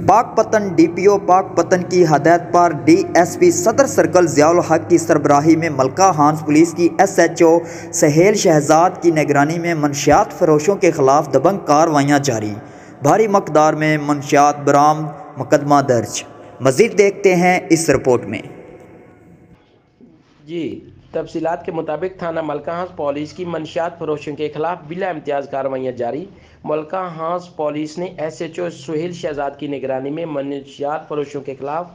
پاک پتن D P او پاک پتن کی ہدایت پر ڈی ایس پی صدر سرکل ضیاء الحق کی سربراہی میں ملکہ ہانس پولیس کی S H O Sohail Shahzad کی نگرانی میں منشیات فروشوں کے خلاف دبنگ کارروائیاں جاری، بھاری مقدار میں منشیات برآمد، مقدمہ درج۔ مزید دیکھتے ہیں اس رپورٹ میں۔ تفصیلات کے مطابق تھانہ ملکہ ہانس پولیس کی منشیات فروشوں کے خلاف بلا امتیاز کارروائیاں جاری۔ ملکہ ہانس پولیس نے S H O Sohail Shahzad کی نگرانی میں منشیات فروشوں کے خلاف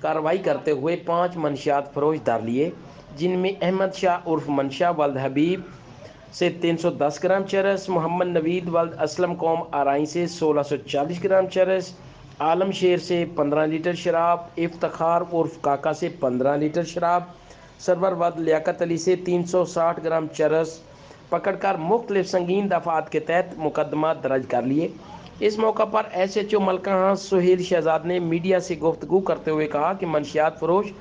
کارروائی کرتے ہوئے 5 منشیات فروش دھر لیے، جن میں احمد شاہ عرف منشا ولد حبیب سے 310 گرام چرس، محمد نوید ولد اسلم قوم آرائی سے 1640 گرام چرس، عالم شیر سے 15 لیٹر شراب، افتخار عرف کاکا سے 15 لیٹر شراب، سرور ولد لیاقت علی سے 360 گرام چرس پکڑ کر مختلف سنگین دفعات کے تحت مقدمہ درج کر لیے۔ اس موقع پر ایس ایچ او ملکہ ہانس سہیل شہزاد نے میڈیا سے گفتگو کرتے ہوئے کہا کہ منشیات فروش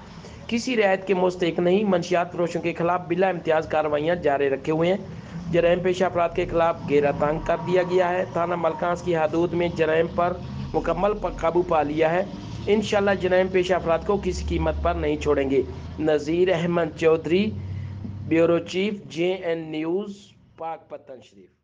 کسی رعایت کے مستحق نہیں، منشیات فروشوں کے خلاف بلا امتیاز کارروائیاں جاری رکھے ہوئے ہیں، جرائم پیشہ افراد کے خلاف گھیرا تنگ کر دیا گیا ہے، تھانہ ملکہ ہانس کی حدود میں جرائم پر مکمل قابو پا لیا ہے، انشاءاللہ جرائم پیشہ افراد کو کسی قیمت پر نہیں چھوڑیں گے۔ Nazir Ahmad Chaudhry, bureau chief, J N news, پاک پتن شریف۔